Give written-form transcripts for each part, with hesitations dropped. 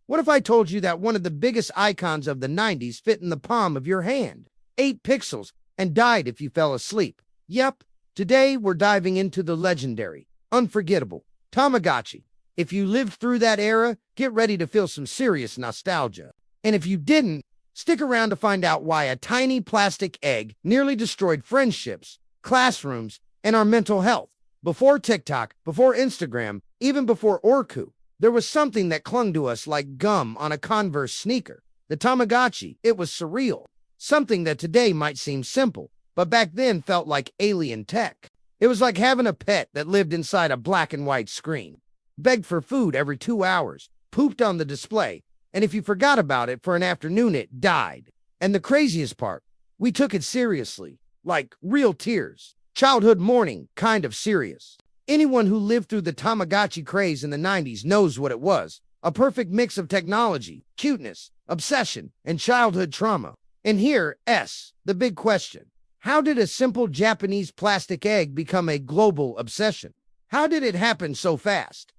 What if I told you that one of the biggest icons of the 90s fit in the palm of your hand, 8 pixels, and died if you fell asleep? Yep, today we're diving into the legendary, unforgettable Tamagotchi. If you lived through that era, get ready to feel some serious nostalgia. And if you didn't, stick around to find out why a tiny plastic egg nearly destroyed friendships, classrooms, and our mental health. Before TikTok, before Instagram, even before Orkut, there was something that clung to us like gum on a Converse sneaker. The Tamagotchi. It was surreal. Something that today might seem simple, but back then felt like alien tech. It was like having a pet that lived inside a black and white screen, begged for food every 2 hours, pooped on the display, and if you forgot about it for an afternoon, it died. And the craziest part, we took it seriously, like real tears. Childhood mourning, kind of serious. Anyone who lived through the Tamagotchi craze in the 90s knows what it was. A perfect mix of technology, cuteness, obsession, and childhood trauma. And here's the big question. How did a simple Japanese plastic egg become a global obsession? How did it happen so fast?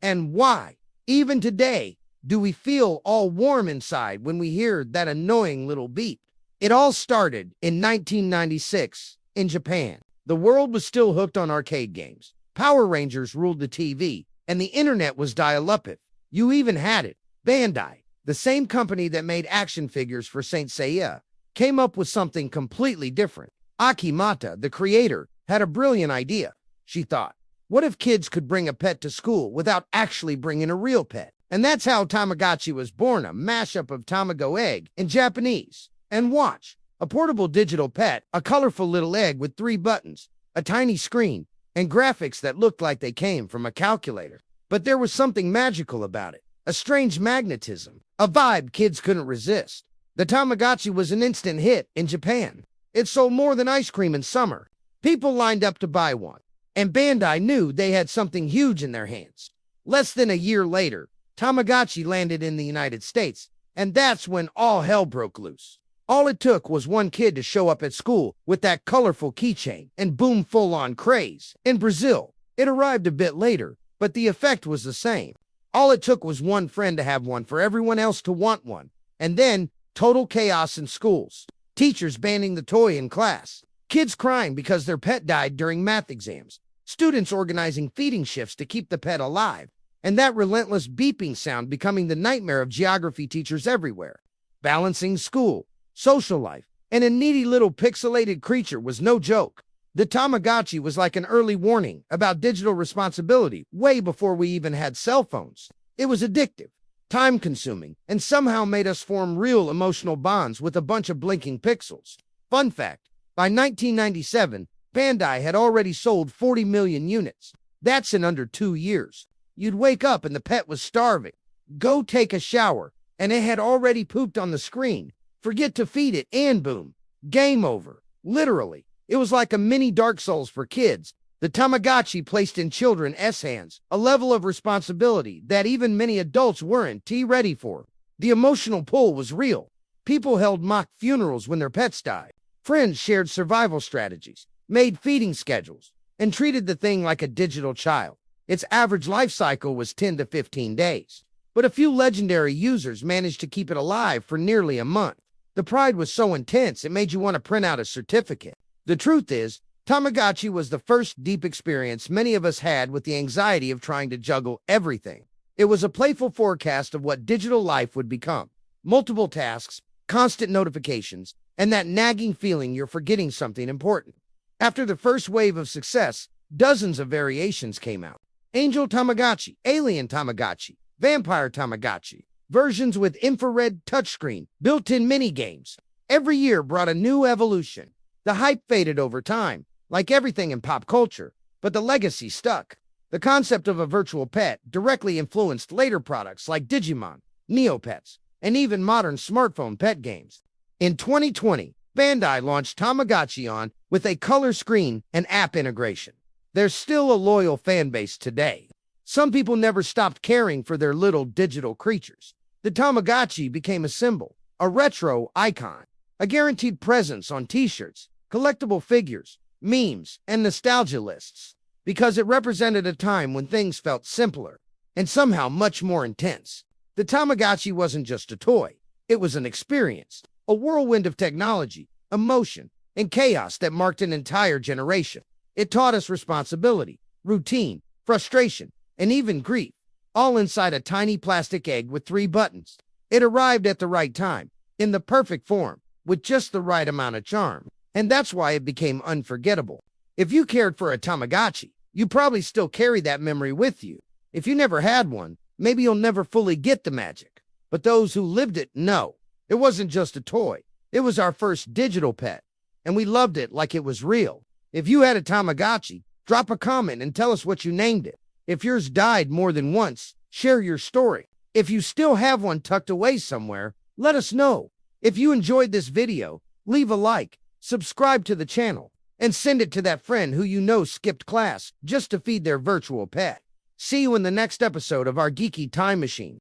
And why, even today, do we feel all warm inside when we hear that annoying little beep? It all started in 1996 in Japan. The world was still hooked on arcade games. Power Rangers ruled the TV, and the internet was dial-up. You even had it. Bandai, the same company that made action figures for Saint Seiya, came up with something completely different. Akimata, the creator, had a brilliant idea. She thought, what if kids could bring a pet to school without actually bringing a real pet? And that's how Tamagotchi was born, a mashup of Tamago egg in Japanese. And watch, a portable digital pet, a colorful little egg with 3 buttons, a tiny screen, and graphics that looked like they came from a calculator. But there was something magical about it, a strange magnetism, a vibe kids couldn't resist. The Tamagotchi was an instant hit in Japan. It sold more than ice cream in summer. People lined up to buy one, and Bandai knew they had something huge in their hands. Less than a year later, Tamagotchi landed in the United States, and that's when all hell broke loose. All it took was one kid to show up at school with that colorful keychain, and boom, full-on craze. In Brazil, it arrived a bit later, but the effect was the same. All it took was one friend to have one for everyone else to want one. And then, total chaos in schools. Teachers banning the toy in class. Kids crying because their pet died during math exams. Students organizing feeding shifts to keep the pet alive. And that relentless beeping sound becoming the nightmare of geography teachers everywhere. Balancing school, social life, and a needy little pixelated creature was no joke. The Tamagotchi was like an early warning about digital responsibility way before we even had cell phones. It was addictive, time-consuming, and somehow made us form real emotional bonds with a bunch of blinking pixels. Fun fact, by 1997, Bandai had already sold 40 million units. That's in under 2 years. You'd wake up and the pet was starving. Go take a shower, and it had already pooped on the screen. Forget to feed it, and boom, game over. Literally, it was like a mini Dark Souls for kids. The Tamagotchi placed in children's hands a level of responsibility that even many adults weren't ready for. The emotional pull was real. People held mock funerals when their pets died. Friends shared survival strategies, made feeding schedules, and treated the thing like a digital child. Its average life cycle was 10 to 15 days. But a few legendary users managed to keep it alive for nearly a month. The pride was so intense it made you want to print out a certificate. The truth is, Tamagotchi was the first deep experience many of us had with the anxiety of trying to juggle everything. It was a playful forecast of what digital life would become. Multiple tasks, constant notifications, and that nagging feeling you're forgetting something important. After the first wave of success, dozens of variations came out. Angel Tamagotchi, Alien Tamagotchi, Vampire Tamagotchi, versions with infrared touchscreen, built-in mini-games. Every year brought a new evolution. The hype faded over time, like everything in pop culture, but the legacy stuck. The concept of a virtual pet directly influenced later products like Digimon, Neopets, and even modern smartphone pet games. In 2020, Bandai launched Tamagotchi On with a color screen and app integration. There's still a loyal fan base today. Some people never stopped caring for their little digital creatures. The Tamagotchi became a symbol, a retro icon, a guaranteed presence on t-shirts, collectible figures, memes, and nostalgia lists, because it represented a time when things felt simpler and somehow much more intense. The Tamagotchi wasn't just a toy. It was an experience, a whirlwind of technology, emotion, and chaos that marked an entire generation. It taught us responsibility, routine, frustration, and even grief, all inside a tiny plastic egg with 3 buttons. It arrived at the right time, in the perfect form, with just the right amount of charm, and that's why it became unforgettable. If you cared for a Tamagotchi, you probably still carry that memory with you. If you never had one, maybe you'll never fully get the magic. But those who lived it know. It wasn't just a toy. It was our first digital pet, and we loved it like it was real. If you had a Tamagotchi, drop a comment and tell us what you named it. If yours died more than once, share your story. If you still have one tucked away somewhere, let us know. If you enjoyed this video, leave a like, subscribe to the channel, and send it to that friend who you know skipped class just to feed their virtual pet. See you in the next episode of our Geeky Time Machine.